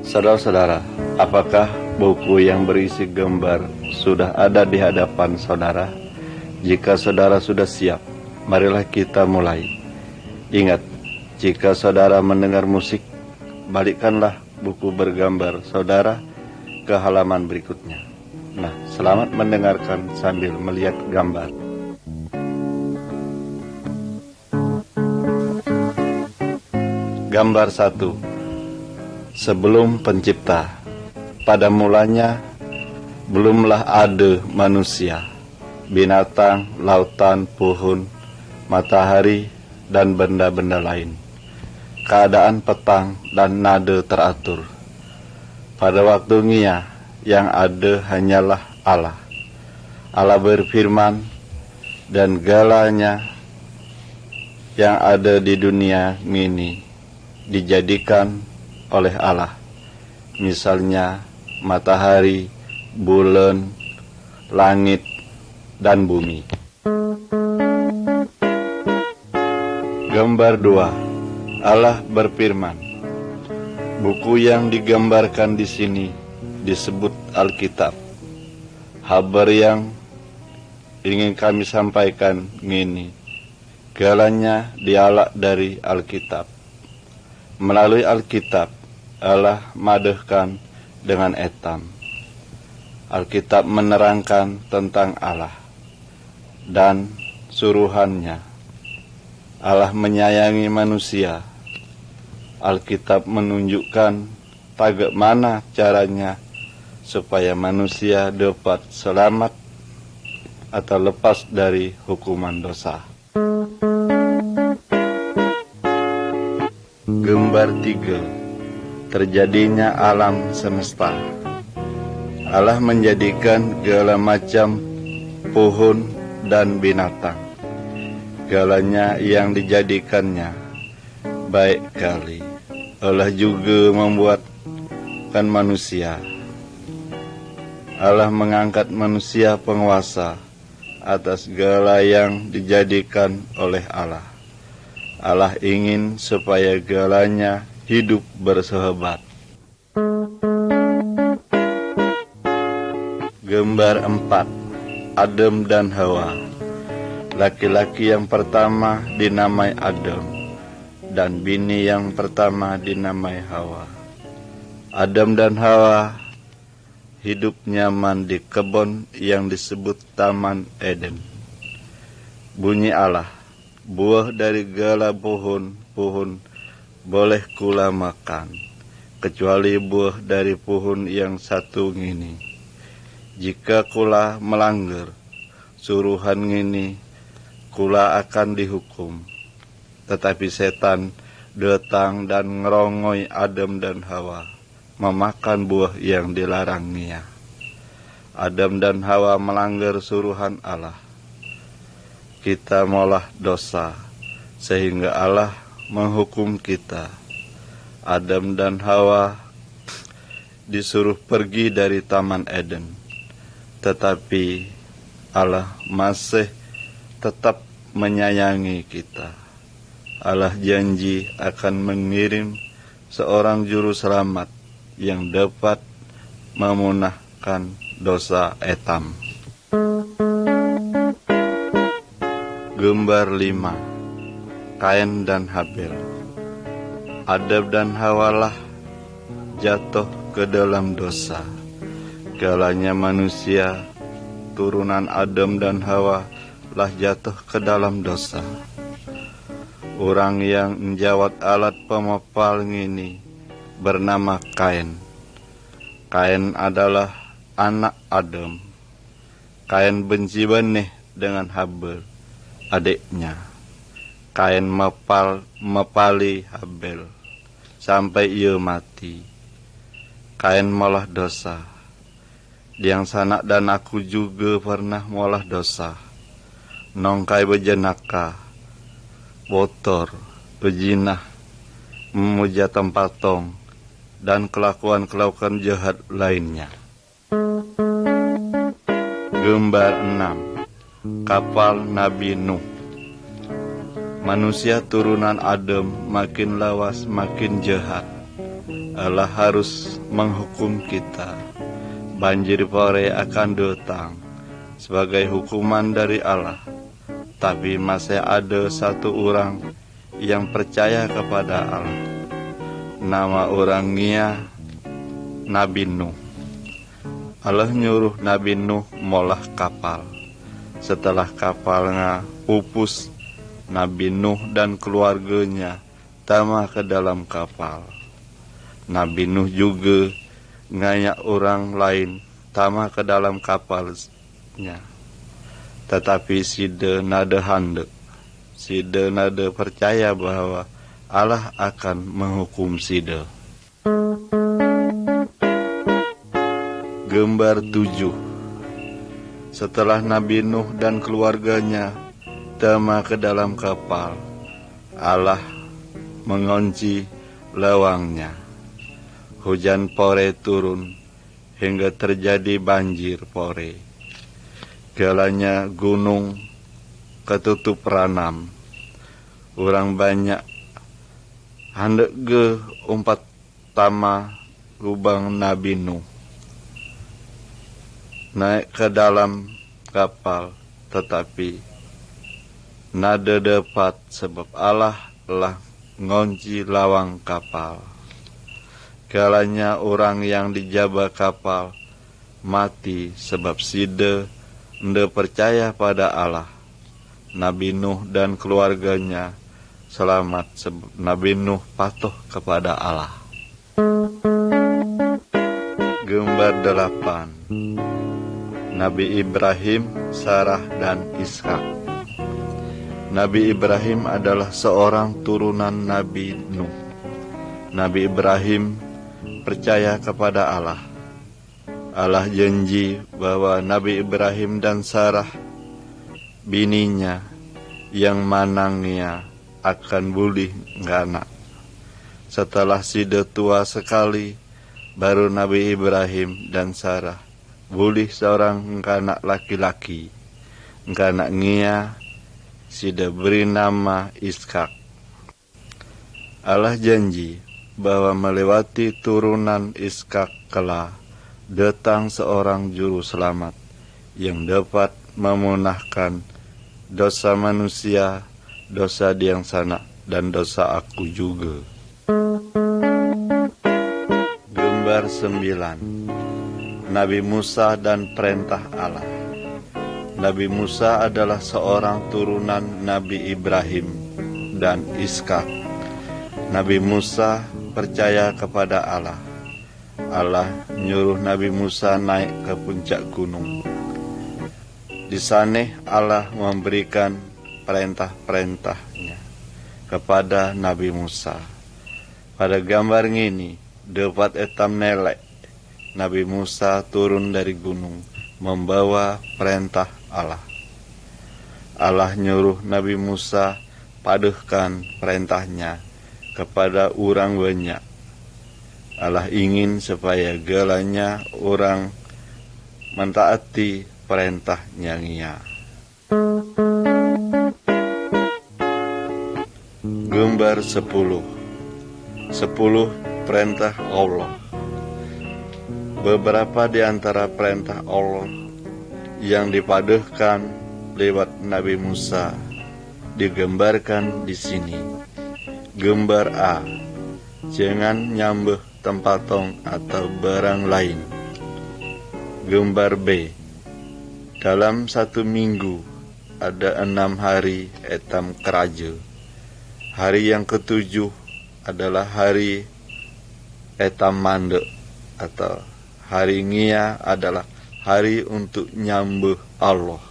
Saudara-saudara, apakah buku yang berisi gambar sudah ada di hadapan saudara? Jika saudara sudah siap, marilah kita mulai. Ingat, jika saudara mendengar musik, balikkanlah buku bergambar saudara ke halaman berikutnya. Nah, selamat mendengarkan sambil melihat gambar. Gambar 1. Sebelum pencipta, pada mulanya belumlah ada manusia, binatang, lautan, pohon, matahari, dan benda-benda lain. Keadaan petang dan nada teratur. Pada waktunya yang ada hanyalah Allah. Allah berfirman, dan galanya yang ada di dunia ini dijadikan oleh Allah. Misalnya matahari, bulan, langit, dan bumi. Gambar 2. Allah berfirman. Buku yang digambarkan di sini disebut Alkitab. Kabar yang ingin kami sampaikan ini, galanya dialak dari Alkitab. Melalui Alkitab, Allah madahkan dengan etam. Alkitab menerangkan tentang Allah dan suruhannya. Allah menyayangi manusia. Alkitab menunjukkan bagaimana caranya supaya manusia dapat selamat atau lepas dari hukuman dosa. Gambar 3. Terjadinya alam semesta. Allah menjadikan segala macam pohon dan binatang. Galanya yang dijadikannya baik kali. Allah juga membuatkan manusia. Allah mengangkat manusia penguasa atas segala yang dijadikan oleh Allah. Allah ingin supaya galanya hidup bersahabat. Gambar 4. Adam dan Hawa. Laki-laki yang pertama dinamai Adam, dan bini yang pertama dinamai Hawa. Adam dan Hawa hidup nyaman di kebun yang disebut Taman Eden. Bunyi Allah, buah dari segala pohon boleh kula makan, kecuali buah dari pohon yang satu ini. Jika kula melanggar suruhan ini, kula akan dihukum. Tetapi setan datang dan ngerongoi Adam dan Hawa, memakan buah yang dilarangnya. Adam dan Hawa melanggar suruhan Allah. Kita malah dosa, sehingga Allah menghukum kita. Adam dan Hawa disuruh pergi dari Taman Eden, tetapi Allah masih tetap menyayangi kita. Allah janji akan mengirim seorang juru selamat yang dapat memunahkan dosa etam. Gambar 5. Kain dan Habel. Adam dan Hawalah jatuh ke dalam dosa. Galanya manusia, turunan Adam dan Hawa, lah jatuh ke dalam dosa. Orang yang menjawat alat pemopal ini bernama Kain. Kain adalah anak Adam. Kain benci benih dengan Habel, adiknya. Kain mepali Habel sampai ia mati. Kain malah dosa. Diang sanak dan aku juga pernah malah dosa. Nongkai bejenaka, botor, bejinah, memuja tempat tong, dan kelakuan jahat lainnya. Gambar 6. Kapal Nabi Nuh. Manusia turunan Adam makin lawas makin jahat. Allah harus menghukum kita. Banjir pore akan datang sebagai hukuman dari Allah. Tapi masih ada satu orang yang percaya kepada Allah. Nama orangnya Nabi Nuh. Allah nyuruh Nabi Nuh molah kapal. Setelah kapalnya pupus, Nabi Nuh dan keluarganya tama ke dalam kapal. Nabi Nuh juga ngajak orang lain tama ke dalam kapalnya. Tetapi sida nada handek, sida nada percaya bahwa Allah akan menghukum sida. Gambar 7. Setelah Nabi Nuh dan keluarganya tama ke dalam kapal, Allah mengunci lawangnya. Hujan pore turun hingga terjadi banjir pore. Galanya gunung ketutup ranam. Orang banyak hendak ge umpat tama lubang Nabi Nuh. Naik ke dalam kapal, tetapi nada dapat sebab Allah lah ngunci lawang kapal. Galanya orang yang dijaga kapal mati sebab sida nda percaya pada Allah. Nabi Nuh dan keluarganya selamat sebab Nabi Nuh patuh kepada Allah. Gambar 8. Nabi Ibrahim, Sarah, dan Ishak. Nabi Ibrahim adalah seorang turunan Nabi Nuh. Nabi Ibrahim percaya kepada Allah. Allah janji bahwa Nabi Ibrahim dan Sarah, bininya yang manangnya akan bulih nganak. Setelah sida tua sekali, baru Nabi Ibrahim dan Sarah bulih seorang anak laki-laki. Anak ngia sida beri nama Ishak. Allah janji bahwa melewati turunan Ishak kelak datang seorang juru selamat yang dapat memunahkan dosa manusia, dosa diang sana, dan dosa aku juga. Gambar 9. Nabi Musa dan perintah Allah. Nabi Musa adalah seorang turunan Nabi Ibrahim dan Ishak. Nabi Musa percaya kepada Allah. Allah nyuruh Nabi Musa naik ke puncak gunung. Di sana Allah memberikan perintah-perintahnya kepada Nabi Musa. Pada gambar ini dapat etam nelek Nabi Musa turun dari gunung membawa perintah Allah. Allah nyuruh Nabi Musa paduhkan perintahnya kepada orang banyak. Allah ingin supaya galanya orang mentaati perintahnya Nya. Gambar 10. 10 perintah Allah. Beberapa di antara perintah Allah yang dipaduhkan lewat Nabi Musa digambarkan di sini. Gambar A. Jangan nyambeh tempat tong atau barang lain. Gambar B. Dalam 1 minggu ada 6 hari etam keraja. Hari yang ke-7 adalah hari etam mandek atau hari ngia adalah hari untuk nyambeh Allah.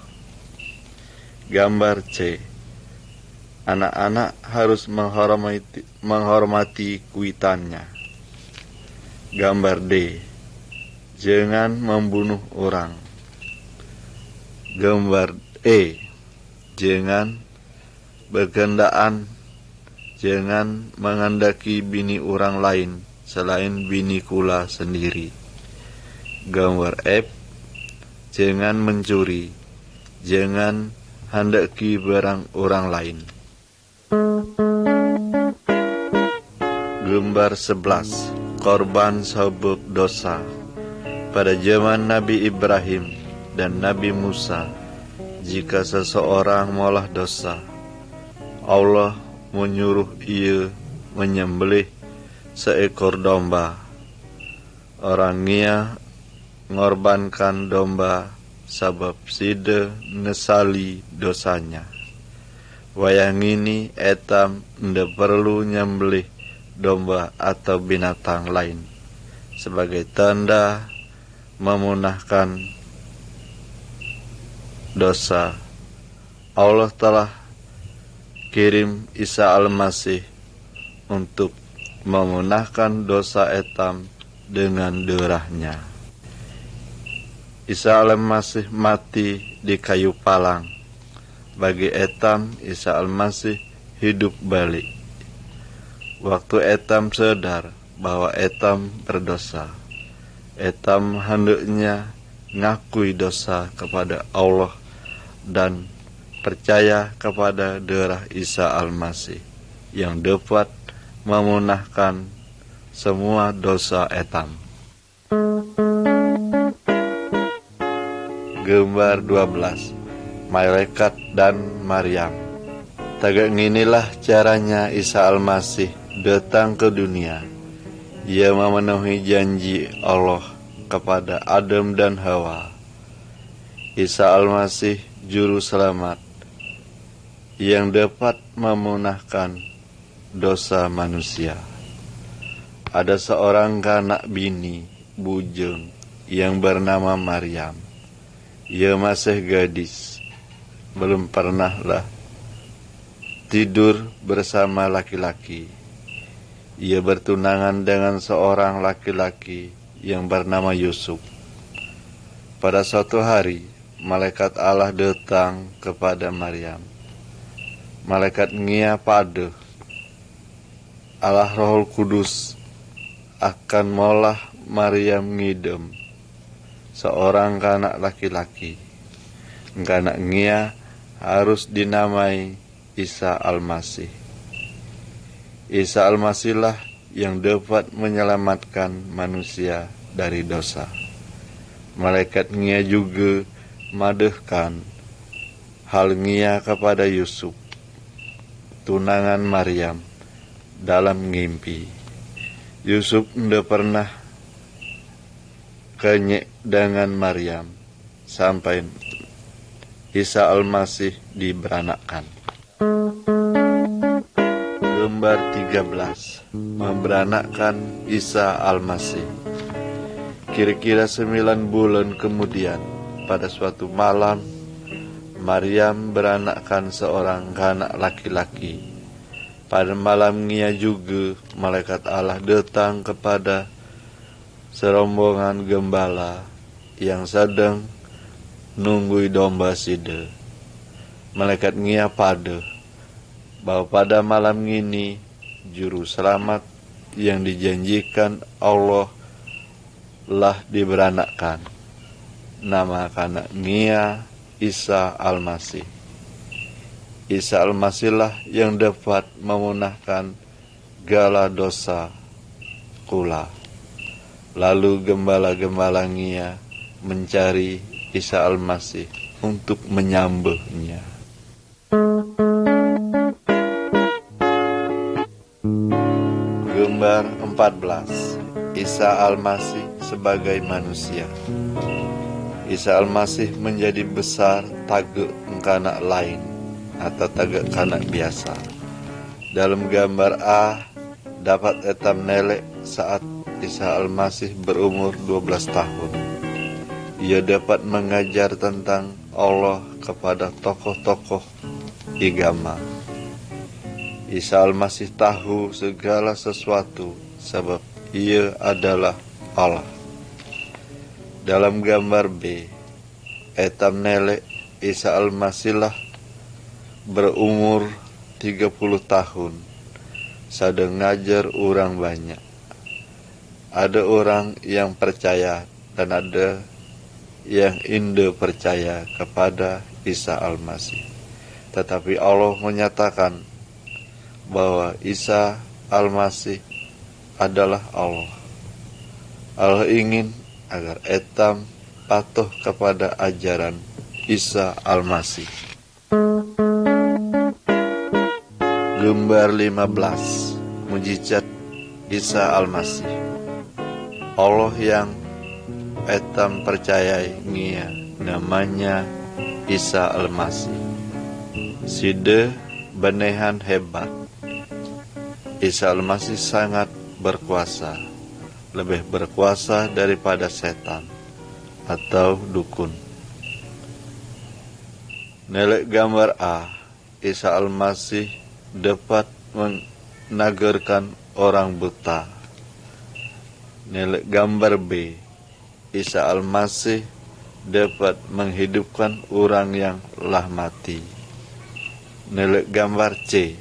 Gambar C. Anak-anak harus menghormati kuitannya. Gambar D. Jangan membunuh orang. Gambar E. Jangan bergendaan. Jangan mengandaki bini orang lain selain bini kula sendiri. Gambar F. Jangan mencuri. Jangan handaki barang orang lain. Gambar 11. korban sabuk dosa. Pada zaman Nabi Ibrahim dan Nabi Musa, jika seseorang mengolah dosa, Allah menyuruh ia menyembelih seekor domba. Orangnya ngorbankan domba sabab sida nesali dosanya. Wayang ini etam nda perlu nyembelih domba atau binatang lain sebagai tanda memunahkan dosa. Allah telah kirim Isa Al-Masih untuk memunahkan dosa etam dengan darahnya. Isa Al-Masih mati di kayu palang. Bagi etam, Isa Al-Masih hidup balik. Waktu etam sadar bahwa etam berdosa, etam hendaknya ngakui dosa kepada Allah dan percaya kepada darah Isa Al-Masih yang dapat memunahkan semua dosa etam. Gambar 12. Malaikat dan Maryam. Tagak inilah caranya Isa Al-Masih datang ke dunia. Ia memenuhi janji Allah kepada Adam dan Hawa. Isa Al-Masih juru selamat yang dapat memunahkan dosa manusia. Ada seorang kanak bini bujang yang bernama Maryam. Ia masih gadis, belum pernahlah tidur bersama laki-laki. Ia bertunangan dengan seorang laki-laki yang bernama Yusuf. Pada suatu hari, malaikat Allah datang kepada Maryam. Malaikat ngia pada Allah Rohul Kudus akan molah Maryam ngidem seorang kanak laki-laki. Kanak ngia harus dinamai Isa Al-Masih. Isa Al-Masihlah yang dapat menyelamatkan manusia dari dosa. Malaikat ngia juga madehkan hal ngia kepada Yusuf, tunangan Maryam, dalam ngimpi. Yusuf ndak pernah kenyek dengan Maryam sampai Isa Al-Masih diberanakkan. Gambar 13. Memberanakkan Isa Al-Masih. Kira-kira 9 bulan kemudian, pada suatu malam, Maryam beranakkan seorang anak laki-laki. Pada malamnya juga, malaikat Allah datang kepada serombongan gembala yang sedang nunggui domba sida. Malaikat ngia pada bahwa pada malam ini juru selamat yang dijanjikan Allah lah diberanakkan. Nama kanak ngia Isa Al-Masih. Isa Al-Masihlah yang dapat memunahkan segala dosa kula. Lalu gembala-gembala ngia mencari Isa Al-Masih untuk menyambutnya. Gambar 14. Isa Al-Masih sebagai manusia. Isa Al-Masih menjadi besar tagak kanak lain atau tagak kanak biasa. Dalam gambar A dapat etam nelek saat Isa Al-Masih berumur 12 tahun. Ia dapat mengajar tentang Allah kepada tokoh-tokoh agama. Isa Al-Masih tahu segala sesuatu sebab ia adalah Allah. Dalam gambar B, etam nelek Isa Al-Masihlah berumur 30 tahun, sedang ngajar orang banyak. Ada orang yang percaya dan ada yang indah percaya kepada Isa Al-Masih. Tetapi Allah menyatakan bahwa Isa Al-Masih adalah Allah. Allah ingin agar etam patuh kepada ajaran Isa Almasih. Gambar 15. Mujizat Isa Almasih. Allah yang etam percayai ngia namanya Isa Almasih. Side benehan hebat. Isa Almasih sangat berkuasa, lebih berkuasa daripada setan atau dukun. Nelek gambar A, Isa Almasih dapat menagerkan orang buta. Nelek gambar B, Isa Almasih dapat menghidupkan orang yang lah mati. Nelek gambar C,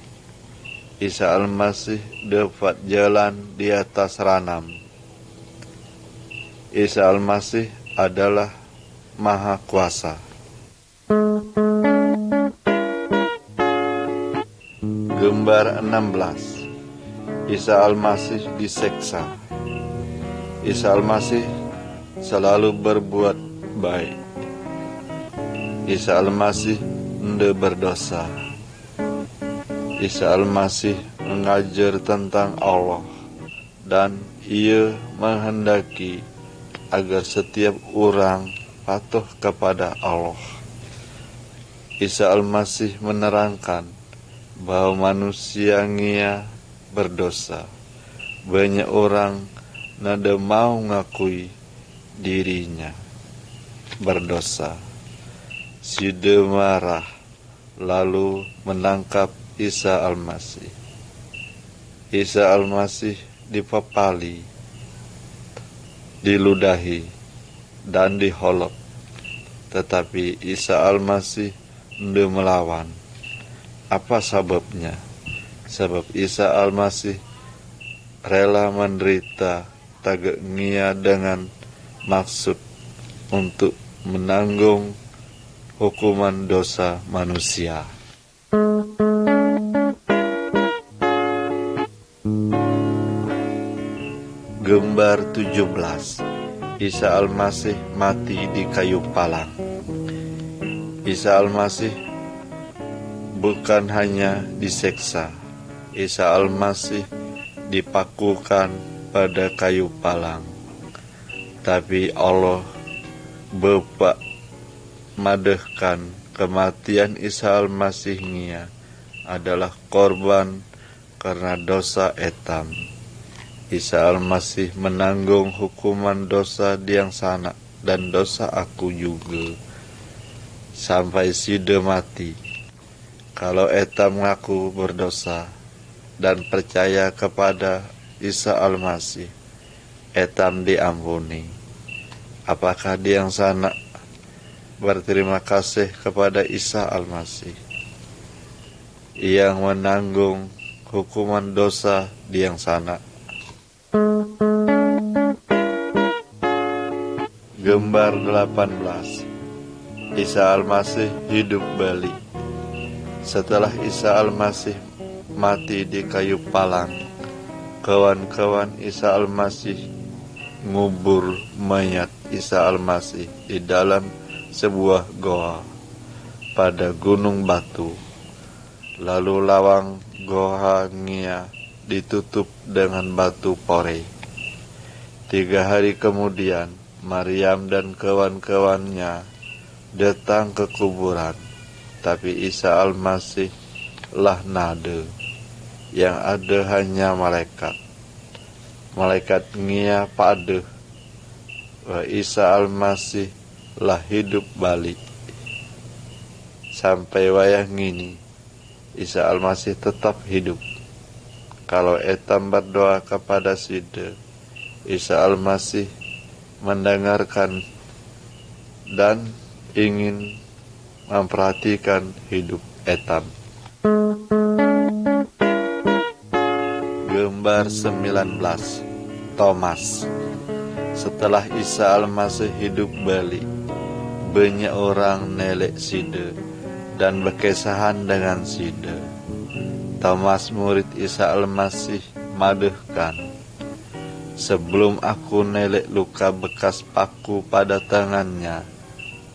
Isa Almasih dapat jalan di atas ranam. Isa Almasih adalah Maha Kuasa. Gambar 16. Isa Almasih diseksa. Isa Almasih selalu berbuat baik. Isa Almasih tidak berdosa. Isa Almasih mengajar tentang Allah dan ia menghendaki agar setiap orang patuh kepada Allah. Isa Almasih menerangkan bahwa manusia ngia berdosa. Banyak orang nada mau ngakui dirinya berdosa. Side marah lalu menangkap Isa Almasih. Isa Almasih dipapali, diludahi, dan diholok. Tetapi Isa Almasih tidak melawan. Apa sebabnya? Sebab Isa Almasih rela menderita tagak ngia dengan maksud untuk menanggung hukuman dosa manusia. Gambar 17. Isa Almasih mati di kayu palang. Isa Almasih bukan hanya diseksa, Isa Almasih dipakukan pada kayu palang. Tapi Allah Bapa madehkan kematian Isa Almasih ngia adalah korban karena dosa etam. Isa Almasih menanggung hukuman dosa diang sana dan dosa aku juga sampai sida mati. Kalau etam ngaku berdosa dan percaya kepada Isa Almasih, etam diampuni. Apakah diang sana berterima kasih kepada Isa Almasih yang menanggung hukuman dosa diang sana? Gambar 18. Isa Almasih hidup balik. Setelah Isa Almasih mati di kayu palang, kawan-kawan Isa Almasih ngubur mayat Isa Almasih di dalam sebuah goa pada gunung batu. Lalu lawang goa ngia ditutup dengan batu pore. 3 hari kemudian Maryam dan kawan-kawannya datang ke kuburan, tapi Isa Almasih lah nade. Yang ada hanya malaikat. Malaikat ngia padeh bahwa Isa Almasih lah hidup balik. Sampai wayah ngini Isa Almasih tetap hidup. Kalau etam berdoa kepada sida, Isa Almasih mendengarkan dan ingin memperhatikan hidup etam. Gambar 19. Thomas. Setelah Isa Almasih hidup balik, banyak orang nelek sida dan berkesahan dengan sida. Thomas murid Isa Almasih madehkan, Sebelum aku nelek luka bekas paku pada tangannya,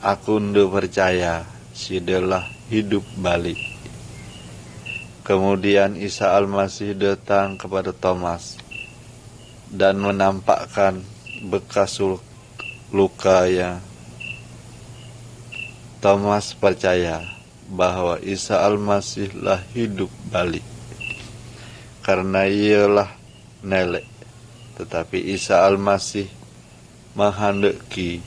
aku ndak percaya sidelah hidup balik. Kemudian Isa Al-Masih datang kepada Thomas dan menampakkan bekas lukanya. Thomas percaya bahwa Isa Al-Masih lah hidup balik, karena ialah nelek. Tetapi Isa Al-Masih menghendaki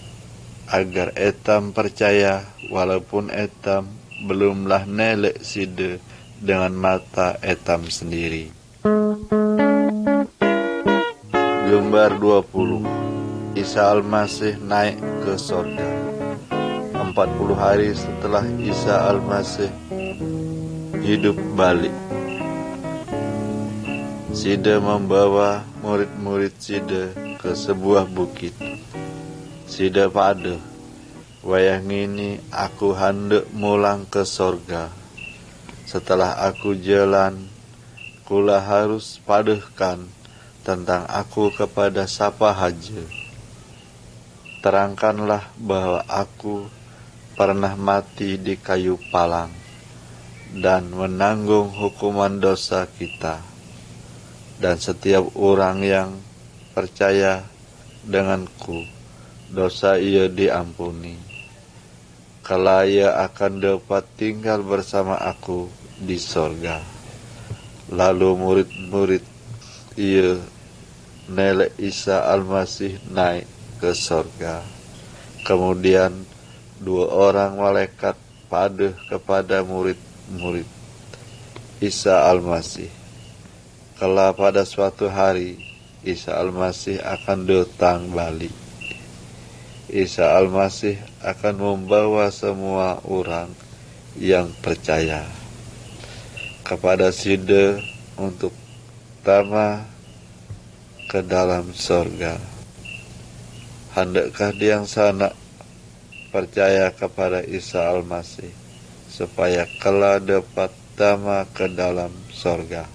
agar etam percaya walaupun etam belumlah nelek side dengan mata etam sendiri. Gambar 20. Isa Al-Masih naik ke sorga. 40 hari setelah Isa Al-Masih hidup balik, Side membawa murid-murid Side ke sebuah bukit. Side pada, wayang ini aku hendak mulang ke sorga. Setelah aku jalan, kula harus padahkan tentang aku kepada siapa haja. Terangkanlah bahwa aku pernah mati di kayu palang dan menanggung hukuman dosa kita. Dan setiap orang yang percaya denganku, dosa ia diampuni. Kala ia akan dapat tinggal bersama aku di sorga. Lalu murid-murid ia nelek Isa Al-Masih naik ke sorga. Kemudian 2 orang malaikat pada kepada murid-murid Isa Al-Masih. Kala pada suatu hari Isa Al-Masih akan datang balik. Isa Al-Masih akan membawa semua orang yang percaya kepada Side untuk pertama ke dalam sorga. Hendakkah yang sana percaya kepada Isa Al-Masih supaya kala dapat pertama ke dalam sorga.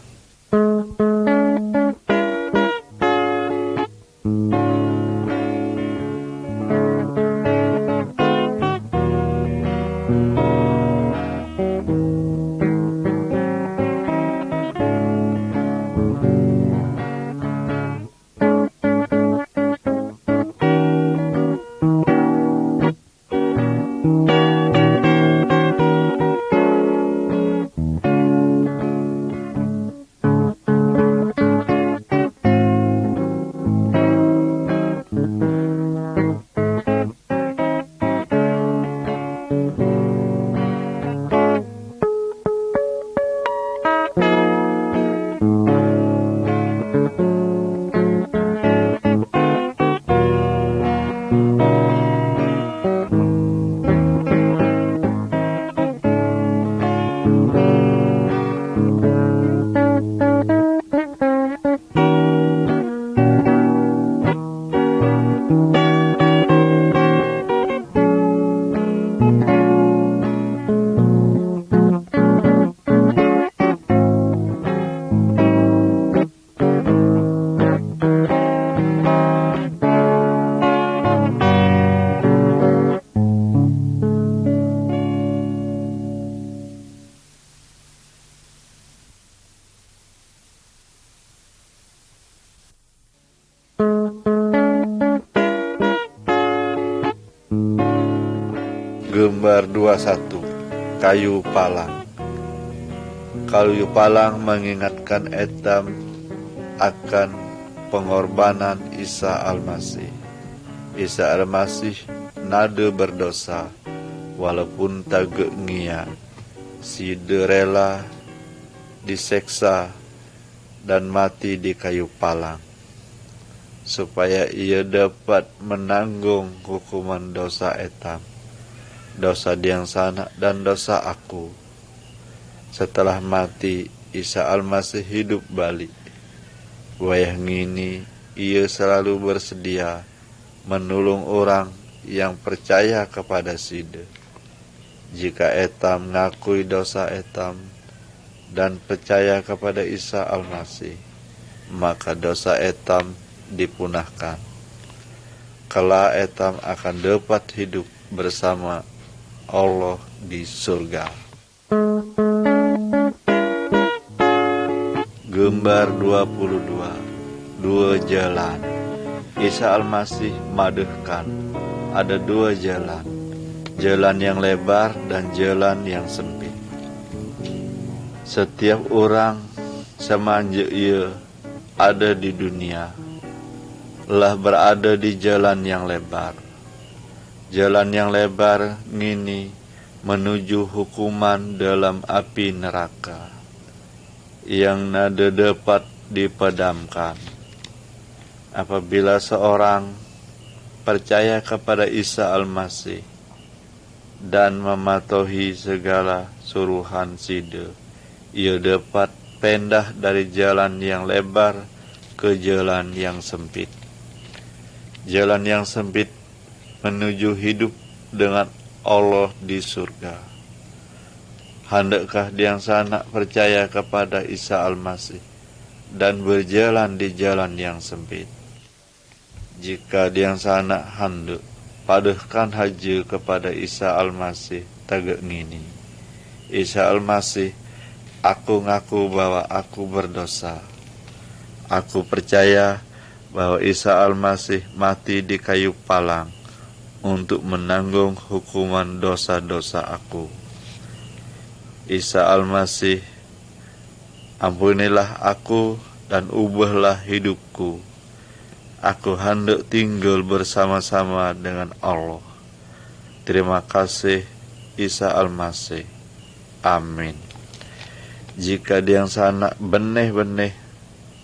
Gambar 21. Kayu palang. Kayu palang mengingatkan etam akan pengorbanan Isa Al-Masih. Isa Al-Masih nada berdosa walaupun tak ngia. Side rela diseksa dan mati di kayu palang supaya ia dapat menanggung hukuman dosa etam, dosa diang sana dan dosa aku. Setelah mati, Isa Al-Masih hidup balik. Wayang ini ia selalu bersedia menolong orang yang percaya kepada Side. Jika etam ngakui dosa etam dan percaya kepada Isa Al-Masih, maka dosa etam dipunahkan. Kala etam akan dapat hidup bersama Allah di surga. Gambar 22. Dua jalan. Isa Al-Masih maduhkan ada dua jalan. Jalan yang lebar dan jalan yang sempit. Setiap orang semanjak ia ada di dunia lah berada di jalan yang lebar. Jalan yang lebar ngini menuju hukuman dalam api neraka yang nada dapat dipadamkan. Apabila seorang percaya kepada Isa Al-Masih dan mematuhi segala suruhan sida, ia dapat pindah dari jalan yang lebar ke jalan yang sempit. Jalan yang sempit menuju hidup dengan Allah di surga. Hendakkah diang sana percaya kepada Isa Al-Masih dan berjalan di jalan yang sempit? Jika diang sana hendak padahkan haji kepada Isa Al-Masih tagak ngini. Isa Al-Masih, aku ngaku bahwa aku berdosa. Aku percaya bahwa Isa Al-Masih mati di kayu palang untuk menanggung hukuman dosa-dosa aku. Isa Al-Masih, ampunilah aku dan ubahlah hidupku. Aku hendak tinggal bersama-sama dengan Allah. Terima kasih Isa Al-Masih. Amin. Jika diang sana benih-benih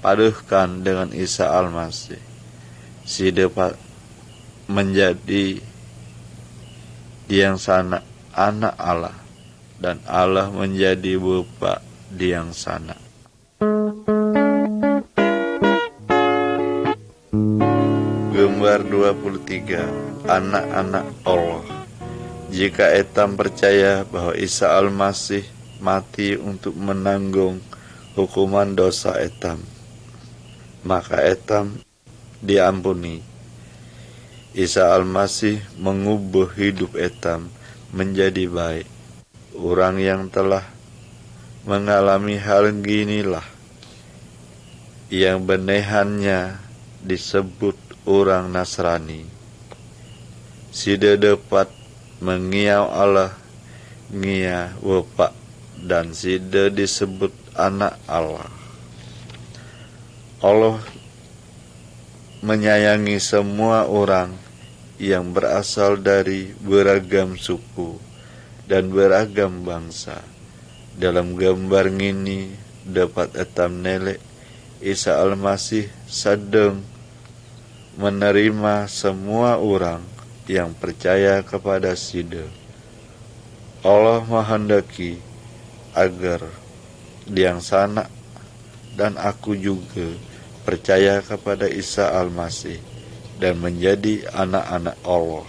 paduhkan dengan Isa Al-Masih, si dapat menjadi diang sana anak Allah dan Allah menjadi Bapa diang sana. Gambar 23. Anak-anak Allah. Jika etam percaya bahwa Isa Al-Masih mati untuk menanggung hukuman dosa etam, maka etam diampuni. Isa Al-Masih mengubah hidup etam menjadi baik. Orang yang telah mengalami hal ginilah yang benehannya disebut orang Nasrani. Sida dapat mengiau Allah ngia Bapa dan sida disebut anak Allah. Allah menyayangi semua orang yang berasal dari beragam suku dan beragam bangsa. Dalam gambar ini dapat etam nelek Isa Al-Masih sedang menerima semua orang yang percaya kepada sida. Allah menghendaki agar diang sana dan aku juga percaya kepada Isa Al-Masih dan menjadi anak-anak Allah.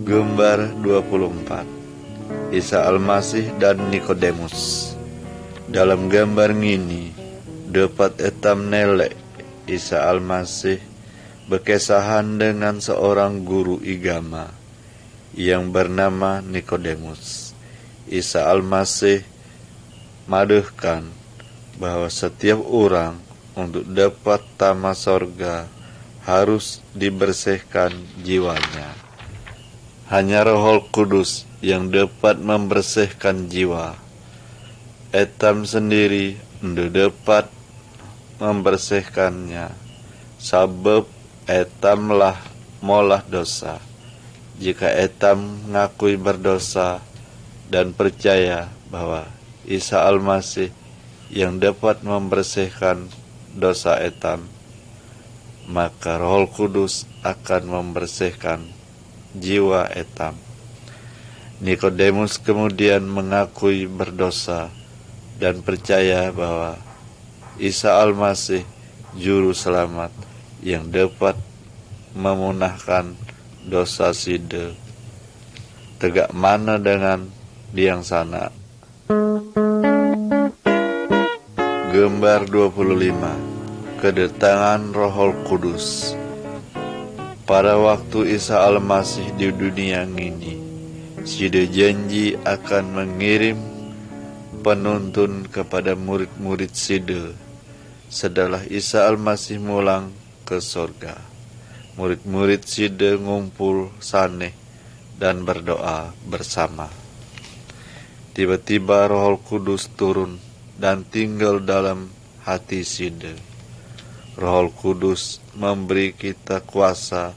Gambar 24. Isa Al-Masih dan Nikodemus. Dalam gambar ini dapat etam nelek Isa Al-Masih berkesahan dengan seorang guru agama yang bernama Nikodemus. Isa Al-Masih maduhkan bahwa setiap orang untuk dapat tama sorga harus dibersihkan jiwanya. Hanya Roh Kudus yang dapat membersihkan jiwa. Etam sendiri tidak dapat membersihkannya, sebab etamlah molah dosa. Jika etam ngakui berdosa dan percaya bahwa Isa Al-Masih yang dapat membersihkan dosa etam, maka Roh Kudus akan membersihkan jiwa etam. Nikodemus kemudian mengakui berdosa dan percaya bahwa Isa Al-Masih juru selamat yang dapat memunahkan dosa sida. Tegak mana dengan diang sana. Gambar 25. Kedatangan Roh Kudus. Pada waktu Isa Al-Masih di dunia ini, Dia janji akan mengirim penuntun kepada murid-murid Dia. Setelah Isa Al-Masih mulang ke surga, murid-murid Dia ngumpul saneh dan berdoa bersama. Tiba-tiba Roh Kudus turun dan tinggal dalam hati Dia. Roh Kudus memberi kita kuasa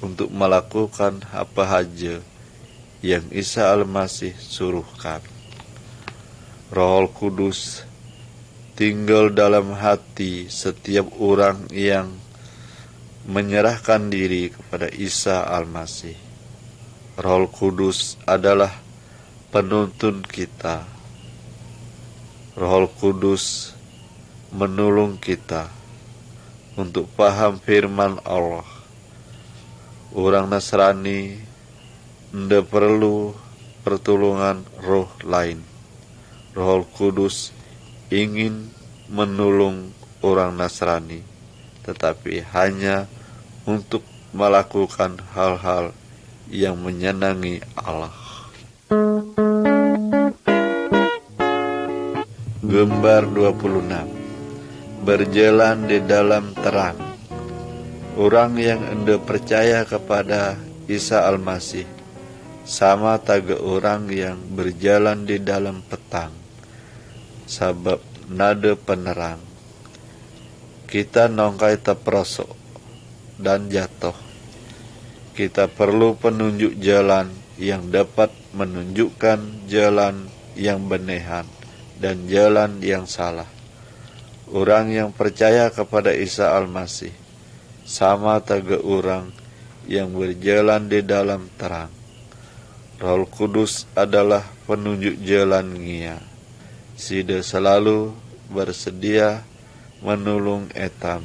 untuk melakukan apa saja yang Isa Al-Masih suruhkan. Roh Kudus tinggal dalam hati setiap orang yang menyerahkan diri kepada Isa Al-Masih. Roh Kudus adalah penuntun kita. Roh Kudus menolong kita untuk paham firman Allah. Orang Nasrani tidak perlu pertolongan roh lain. Roh Kudus ingin menolong orang Nasrani, tetapi hanya untuk melakukan hal-hal yang menyenangi Allah. Gambar 26. Berjalan di dalam terang. Orang yang hendak percaya kepada Isa Al-Masih sama taga orang yang berjalan di dalam petang, sebab nada penerang. Kita nongkai terperosok dan jatuh. Kita perlu penunjuk jalan yang dapat menunjukkan jalan yang benehan dan jalan yang salah. Orang yang percaya kepada Isa Al-Masih sama taga orang yang berjalan di dalam terang. Roh Kudus adalah penunjuk jalan Dia. Dia selalu bersedia menolong etam.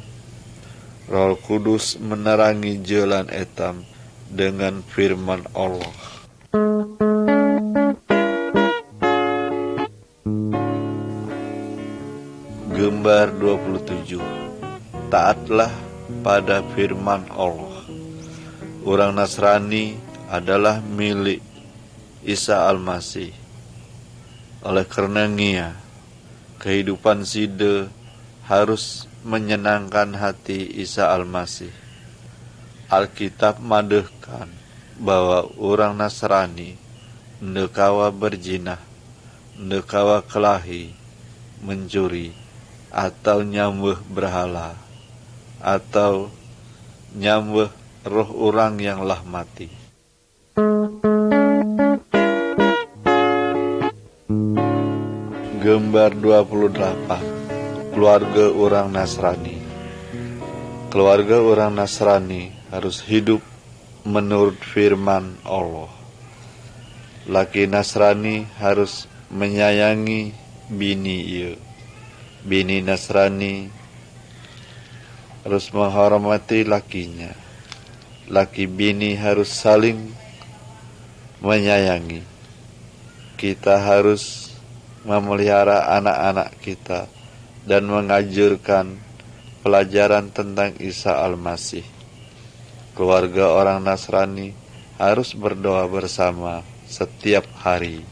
Roh Kudus menerangi jalan etam dengan firman Allah. Gambar 27. Taatlah pada firman Allah. Orang Nasrani adalah milik Isa Al-Masih. Oleh karena Dia, kehidupan Dia harus menyenangkan hati Isa Al-Masih. Alkitab madahkan bahwa orang Nasrani ndekawa berzinah, ndekawa kelahi, mencuri, atau nyambah berhala, atau nyambah roh orang yang lah mati. Gambar 28. Keluarga orang Nasrani. Keluarga orang Nasrani harus hidup menurut firman Allah. Laki Nasrani harus menyayangi bini ia. Bini Nasrani harus menghormati lakinya. Laki bini harus saling menyayangi. Kita harus memelihara anak-anak kita dan mengajarkan pelajaran tentang Isa Al-Masih. Keluarga orang Nasrani harus berdoa bersama setiap hari.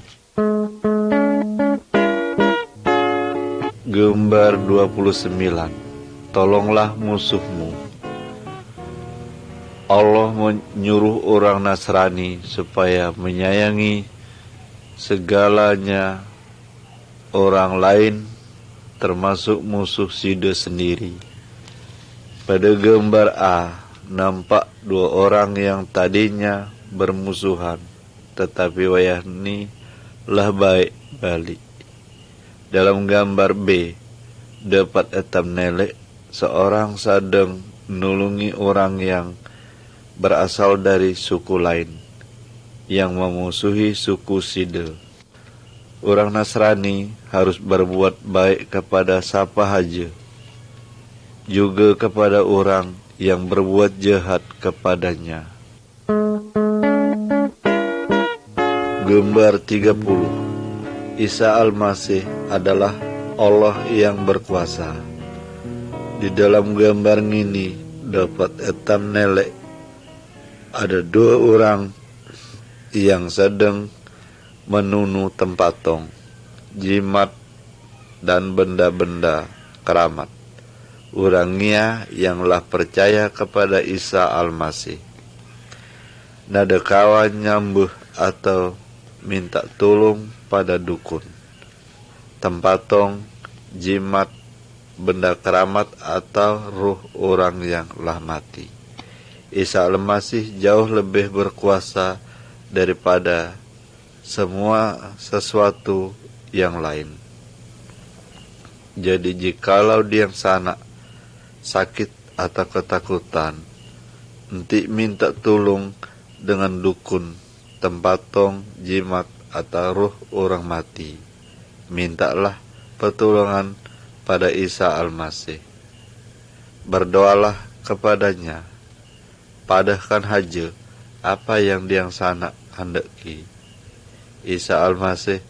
Gambar 29. Tolonglah musuhmu. Allah menyuruh orang Nasrani supaya menyayangi segalanya orang lain, termasuk musuh Dia sendiri. Pada gambar A, nampak dua orang yang tadinya bermusuhan, tetapi wayahni lah baik balik. Dalam gambar B, dapat etam nelek seorang sedang menolongi orang yang berasal dari suku lain yang memusuhi suku Sida. Orang Nasrani harus berbuat baik kepada siapa saja, juga kepada orang yang berbuat jahat kepadanya. Gambar 30. Isa Al-Masih adalah Allah yang berkuasa. Di dalam gambar ini dapat etam nelek ada dua orang yang sedang menunu tempat tong, jimat dan benda-benda keramat. Orangnya yanglah percaya kepada Isa Al-Masih. Nada kawan nyambuh atau minta tolong pada dukun, tempatong, jimat, benda keramat atau ruh orang yang lah mati. Isa Al-Masih jauh lebih berkuasa daripada semua sesuatu yang lain. Jadi jikalau dia sana sakit atau ketakutan, enti minta tolong dengan dukun, tempatong, jimat atau ruh orang mati. Mintalah pertolongan pada Isa Al-Masih. Berdoalah kepadanya, padahkan haja apa yang dia sana handaki. Isa Al-Masih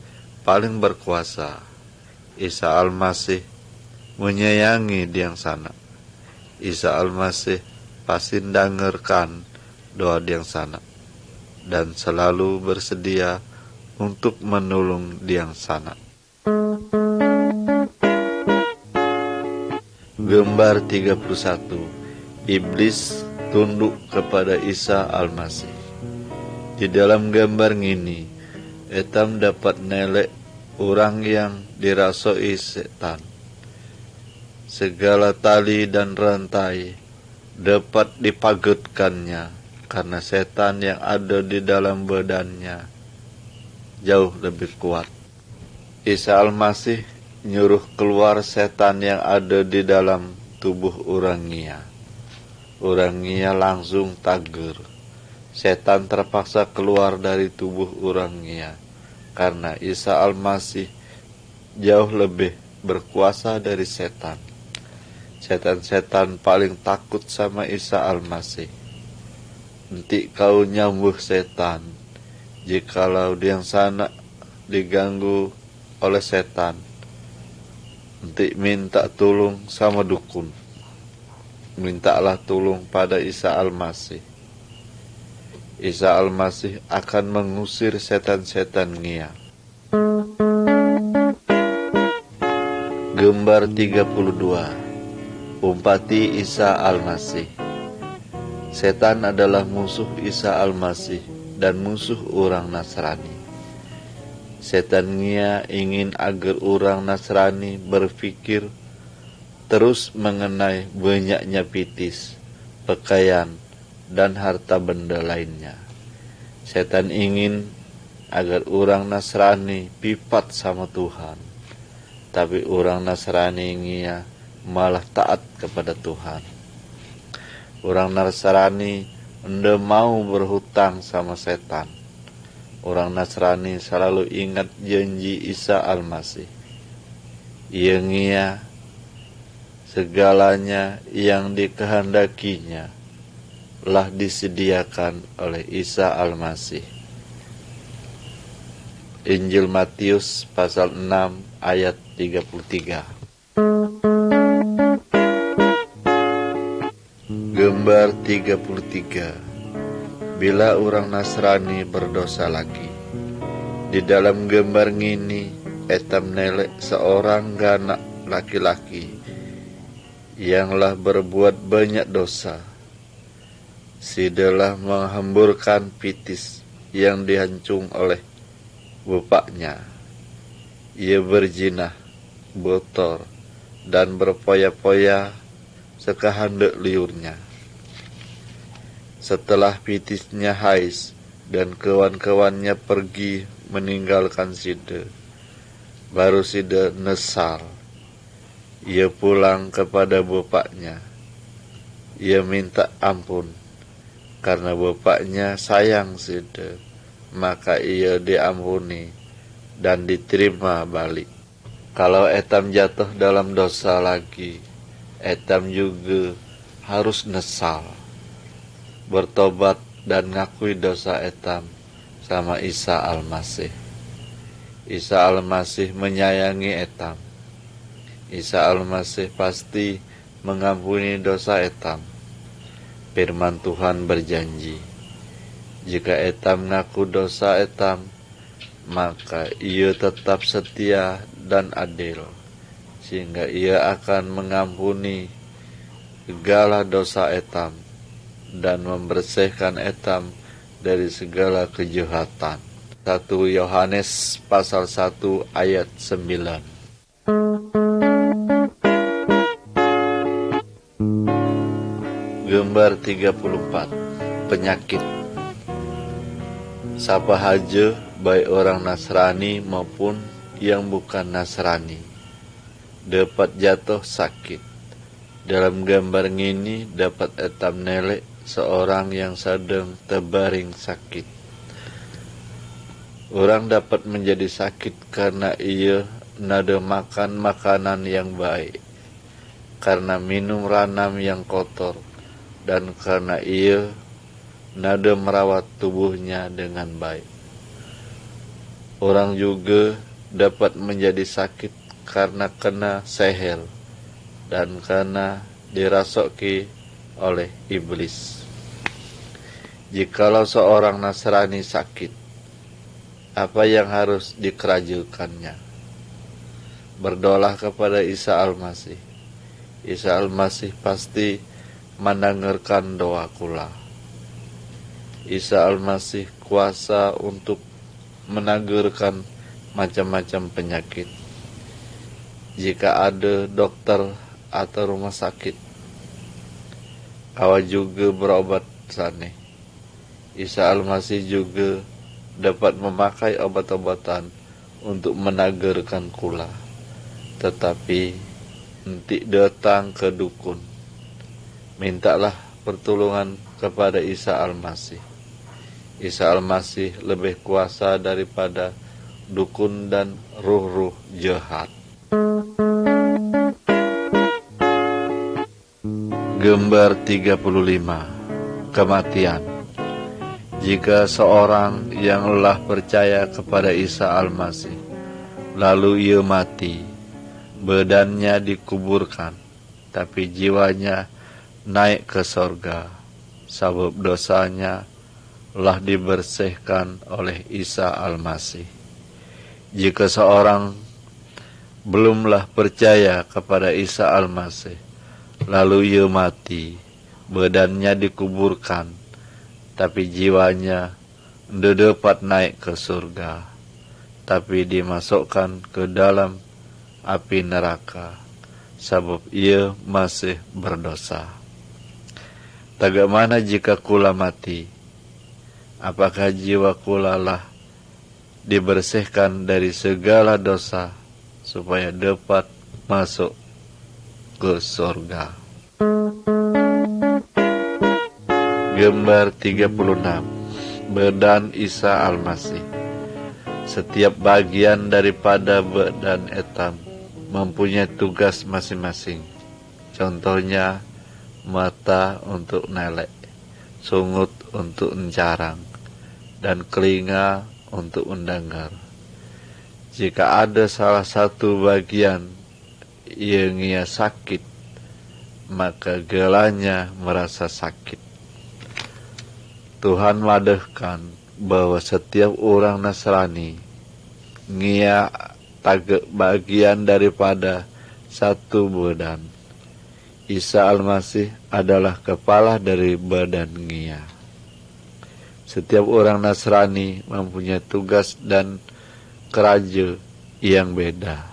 paling berkuasa. Isa Al-Masih menyayangi dia sana. Isa Al-Masih pasti dengarkan doa dia sana dan selalu bersedia untuk menolong dia sana. Gambar 31. Iblis tunduk kepada Isa Al-Masih. Di dalam gambar ini, etam dapat nelek orang yang dirasoi setan. Segala tali dan rantai dapat dipagutkannya karena setan yang ada di dalam badannya jauh lebih kuat. Isa Al-Masih nyuruh keluar setan yang ada di dalam tubuh orangnya. Orangnya langsung tager. Setan terpaksa keluar dari tubuh orangnya karena Isa Al-Masih jauh lebih berkuasa dari setan. Setan-setan paling takut sama Isa Al-Masih. Enti kau nyambuh setan, jikalau dia sana diganggu oleh setan, enti minta tolong sama dukun. Mintalah tolong pada Isa Al-Masih. Isa Al-Masih akan mengusir setan-setan ngia. Gambar 32. Umpati Isa Al-Masih. Setan adalah musuh Isa Al-Masih dan musuh orang Nasrani. Setannya ingin agar orang Nasrani berpikir terus mengenai banyaknya pitis, pakaian, dan harta benda lainnya. Setan ingin agar orang Nasrani pipat sama Tuhan, tapi orang Nasrani malah taat kepada Tuhan. Orang Nasrani tidak mau berhutang sama setan. Orang Nasrani selalu ingat janji Isa Al-Masih. Ia segalanya yang dikehendakinya telah disediakan oleh Isa Al-Masih. Injil Matius pasal 6 ayat 33. Gambar 33. Bila orang Nasrani berdosa lagi. Di dalam gambar ini etam nelek seorang ganak laki-laki yanglah berbuat banyak dosa. Sidalah menghamburkan pitis yang dihancung oleh bapaknya. Ia berjinah, botor, dan berpoya-poya sekahandak liurnya. Setelah pitisnya hais dan kawan-kawannya pergi meninggalkan Sida, baru Sida nesal. Ia pulang kepada bapaknya. Ia minta ampun karena bapaknya sayang Sida, maka ia diampuni dan diterima balik. Kalau etam jatuh dalam dosa lagi, etam juga harus nesal, bertobat dan ngakui dosa etam sama Isa Al-Masih. Isa Al-Masih menyayangi etam. Isa Almasih pasti mengampuni dosa etam. Firman Tuhan berjanji, jika etam ngaku dosa etam, maka ia tetap setia dan adil, sehingga ia akan mengampuni segala dosa etam dan membersihkan etam dari segala kejahatan. 1 Yohanes pasal 1 ayat 9. Gambar 34. Penyakit. Sapa haja baik orang Nasrani maupun yang bukan Nasrani dapat jatuh sakit. Dalam gambar ini dapat etam nelek seorang yang sedang terbaring sakit. Orang dapat menjadi sakit karena ia nada makan makanan yang baik, karena minum ranam yang kotor, dan karena ia nada merawat tubuhnya dengan baik. Orang juga dapat menjadi sakit karena kena sihir dan karena dirasuki oleh iblis. Jikalau seorang Nasrani sakit, apa yang harus dikerajukannya? Berdoalah kepada Isa Almasih. Isa Almasih pasti mendengarkan doa kula. Isa Almasih kuasa untuk menangguhkan macam-macam penyakit. Jika ada dokter atau rumah sakit, awak juga berobat sana. Isa Almasih juga dapat memakai obat-obatan untuk menangguhkan kula. Tetapi nanti datang ke dukun, mintalah pertolongan kepada Isa Almasih. Isa Almasih lebih kuasa daripada dukun dan ruh-ruh jahat. Gambar 35. Kematian. Jika seorang yang lelah percaya kepada Isa Almasih, lalu ia mati, badannya dikuburkan, tapi jiwanya naik ke sorga, sebab dosanya telah dibersihkan oleh Isa Almasih. Jika seorang belumlah percaya kepada Isa Almasih, lalu ia mati, badannya dikuburkan, tapi jiwanya tidak dapat naik ke surga, tapi dimasukkan ke dalam api neraka, sebab ia masih berdosa. Bagaimana jika kula mati? Apakah jiwa kula lah dibersihkan dari segala dosa supaya dapat masuk ke surga? Gambar 36. Badan Isa Almasih. Setiap bagian daripada badan etam mempunyai tugas masing-masing. Contohnya, mata untuk nelek, sungut untuk mencarang, dan telinga untuk mendengar. Jika ada salah satu bagian yang ia sakit, maka gelanya merasa sakit. Tuhan madahkan bahwa setiap orang Nasrani ngia tagak bagian daripada satu badan. Isa Almasih adalah kepala dari badan ngia. Setiap orang Nasrani mempunyai tugas dan keraja yang beda.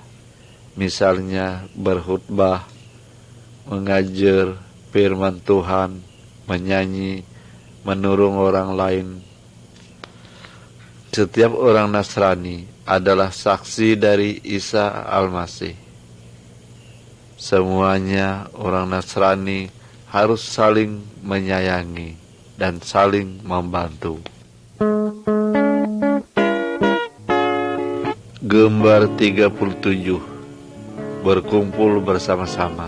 Misalnya berkhutbah, mengajar firman Tuhan, menyanyi, menurung orang lain. Setiap orang Nasrani adalah saksi dari Isa Almasih. Semuanya orang Nasrani harus saling menyayangi dan saling membantu. Gambar 37. Berkumpul bersama-sama.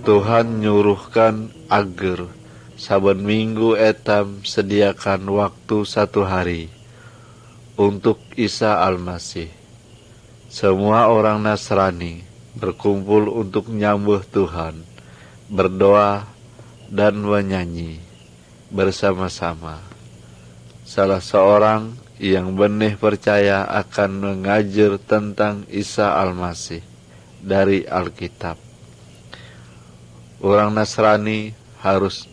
Tuhan nyuruhkan agar saben minggu etam sediakan waktu 1 hari untuk Isa Almasih. Semua orang Nasrani berkumpul untuk nyambut Tuhan, berdoa dan menyanyi bersama-sama. Salah seorang yang benih percaya akan mengajar tentang Isa Al-Masih dari Alkitab. Orang Nasrani harus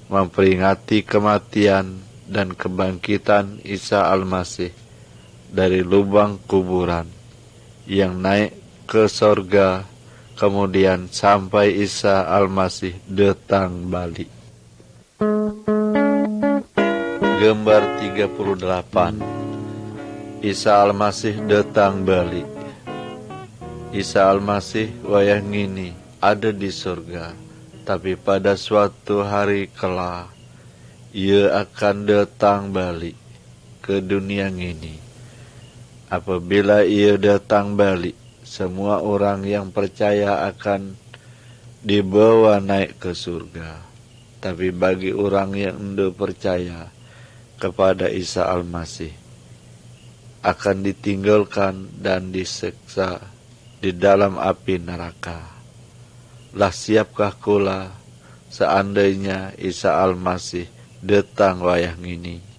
memperingati kematian dan kebangkitan Isa Al-Masih dari lubang kuburan yang naik ke sorga, kemudian sampai Isa Al-Masih datang balik. Gambar 38. Isa Al-Masih datang balik. Isa Al-Masih wayah ngini ada di surga, tapi pada suatu hari kelak ia akan datang balik ke dunia ngini. Apabila ia datang balik, semua orang yang percaya akan dibawa naik ke surga. Tapi bagi orang yang tidak percaya kepada Isa Al-Masih akan ditinggalkan dan diseksa di dalam api neraka. Lah siapkah kula seandainya Isa Al-Masih datang wayah ngini?